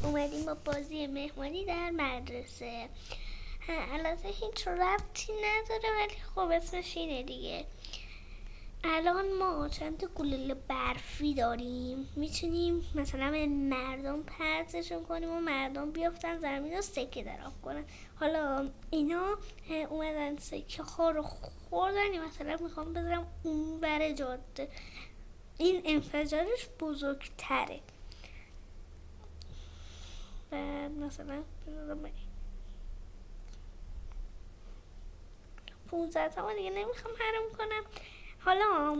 اومدیم با بازی مهمانی در مدرسه. البته هیچ ربطی نداره ولی خب اسمش اینه دیگه. الان ما چند گلوله برفی داریم، میتونیم مثلا به مردم پرتشون کنیم و مردم بیافتن زمین و سکه درآب کنن. حالا اینا اومدن سکه ها رو خوردن، مثلا میخوام بذارم اون بر جاده، این انفجارش بزرگتره و مثلا 15 تا دیگه نمیخوام حرام کنم. حالا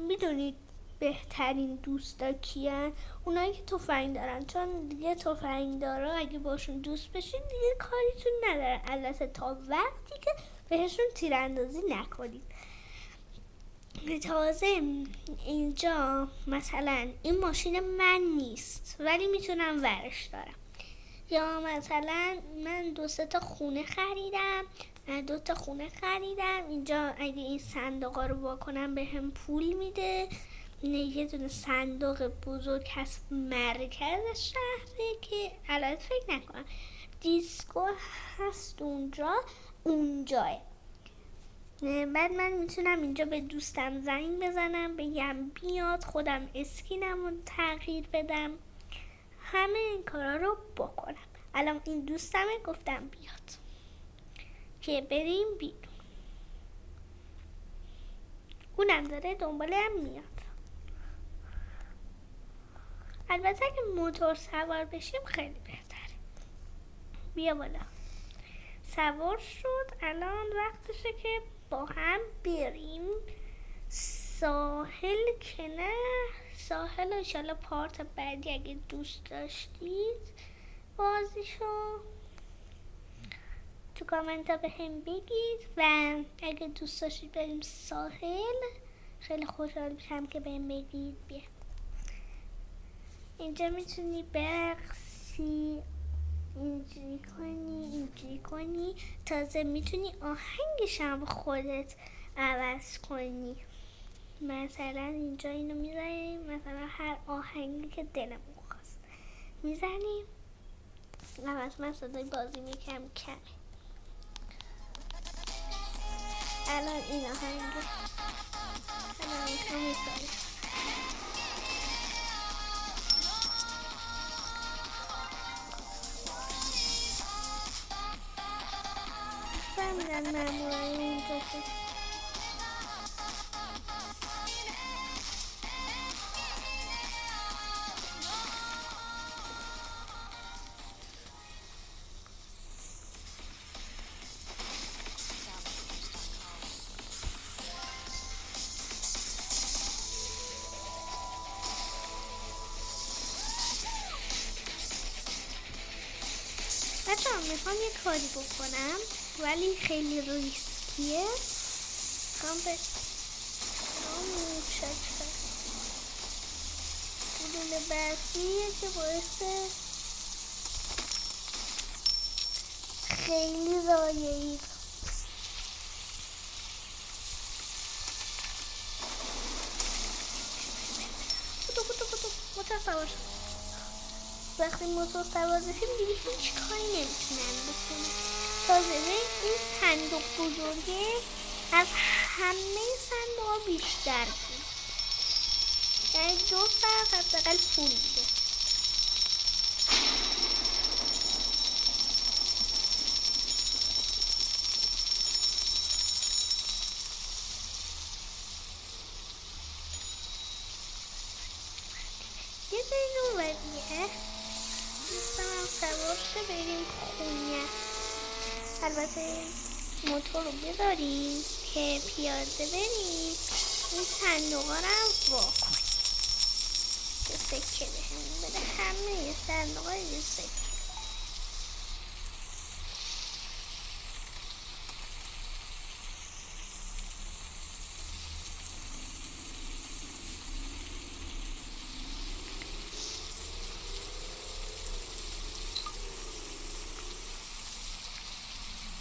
میدونید بهترین دوستا کیان؟ اونایی که تفنگ دارن، چون دیگه تفنگ دارا اگه باشون دوست بشین دیگه کاریتون ندارن، البته تا وقتی که بهشون تیراندازی نکنید. تازه اینجا مثلا این ماشین من نیست ولی میتونم ورش دارم، یا مثلا من 2 تا خونه خریدم، 2 تا خونه خریدم اینجا، اگه این صندوقا رو واکنم به هم پول میده. یه دونه صندوق بزرگ هست مرکز شهره که البته فکر نکنم دیسکو هست اونجاه. بعد من میتونم اینجا به دوستم زنگ بزنم بگم بیاد، خودم اسکینم رو تغییر بدم، همه این کارا رو بکنم. الان این دوستمه گفتم بیاد که بریم بیرون، اونم داره دنبالم میاد. البته اگه موتور سوار بشیم خیلی بهتره. بیا بالا. سوار شد، الان وقتشه که با هم بریم ساحل، که نه ساحل انشالله پارت بعدی اگه دوست داشتید بازیشو تو کامنت ها به هم بگید و اگه دوست داشتید بریم ساحل خیلی خوشحال میشم که بهم بگید. بیا اینجا میتونی برقصی، اینجوری کنی، تازه میتونی آهنگش هم خودت عوض کنی. مثلا اینجا اینو میذاریم، مثلا هر آهنگی که دلمون خواست میزنیم. عوض من صدای بازی میکنم کمه. الان این آهنگه الان میکنم فهمیدن مامورای اونجا که بچه‌ها میخوام یه کاری بکنم ولی خیلی ریسکیه. میخوام به گلوله برفیه که باعث خیلی ضایعی. موتور سوار شد. وقتی موتور سوار بشیم دیگه هیچ کاری نمیتونن بکنن. تازه این صندوق بزرگه از همه صندوق‌ها بیشتر بود، یعنی 2 ساعت حداقل پول میده. یه دینو ودیه دوستم هم سوار شده بریم خونه. البته موتور رو بذاریم که پیاده بریم، این صندوقا رو هم وا کنیم که سکه بهمون بده. همه صندوقا یه سکه.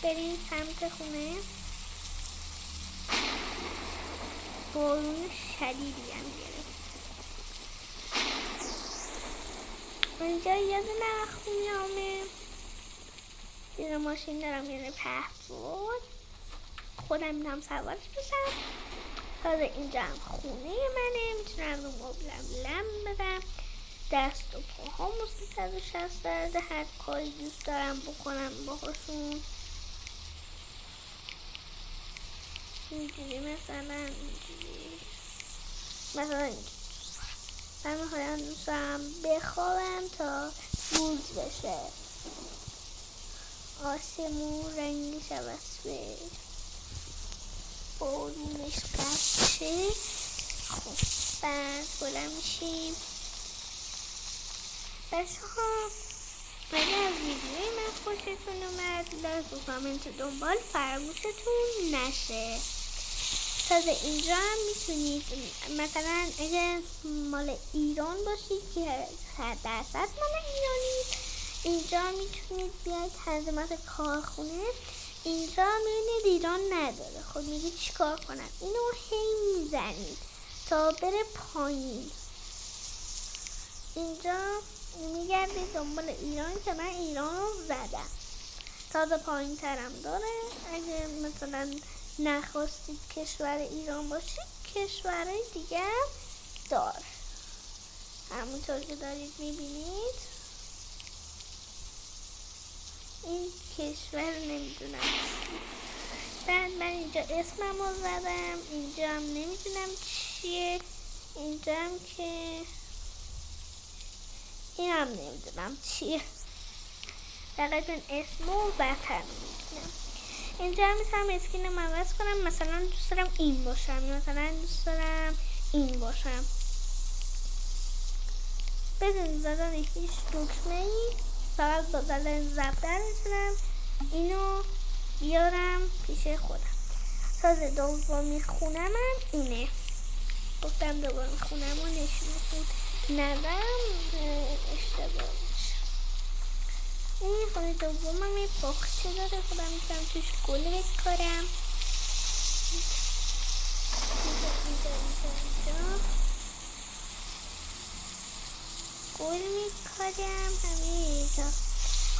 بریم سمت خونه. بارون شدیدی هم گرفت. اینجا یه دونه خونیامه، زیر ماشین دارم میره پهپاد، خودم میرم سوارش بشم. تازه اینجا هم خونه منه، میتونم رو مبلم لم بدم، دست و پاها موسیقی 360 درجه، هر کاری دوست دارم بکنم باهاشون. اینجوری مثلا اینجوری من میخوایم دوست دارم بخوابم تا روز بشه، آسمون رنگش عوض بشه، بارونش قطع شه. خب بعد بلند میشیم. بچه ها اگر از ویدیوی من خوشتون اومد لایک و کامنت و دنبال فراموشتون نشه. تازه اینجا هم میتونید مثلا اگر مال ایران باشید که 100% مال ایرانید، اینجا میتونید بیاید تنظیمات کارخونه. اینجا میبینید ایران نداره، خب میگید چیکار کنم؟ اینو هی میزنید تا بره پایین. اینجا میگردید دنبال ایران که من ایران رو زدم. تازه پایین ترم داره. اگه مثلا نخواستید کشور ایران باشید کشورهای دیگه داره، همونطور که دارید میبینید. این کشور نمیدونم. بعد من اینجا اسمم رو زدم، اینجا هم نمیدونم چیه، اینجا هم که این هم نمیدونم چیه، فقط این اسم و وطن میدونم. اینجا هم میتونم اسکینم عوض کنم، مثلا دوست دارم این باشم یا مثلا دوست دارم این باشم. بدون زدن هیچ دکمه ای، فقط با زدن زبدر میتونم اینو بیارم پیش خودم. تازه دومی خونم هم اینه، گفتم دومی خونم رو نشون ندم اشتباه میشه. این خونه دومم یه باغچه داره، خودم میتونم توش گل بکارم. اینجا گل میکارم همینجا.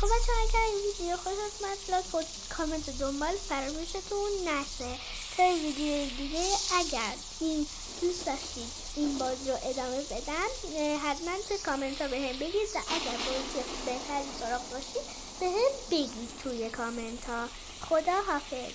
خب بچه ها اگر این ویدیو خوشت اومد لایک و کامنت و دنبال فراموشتون نشه. تا ویدیو دیگه اگر این دوست داشتید این بازی رو ادامه بدم حتما توی کامنت ها بهم بگید و اگر بازی بهتری سراغ باشید بهم بگید توی کامنت ها. خدا حافظ.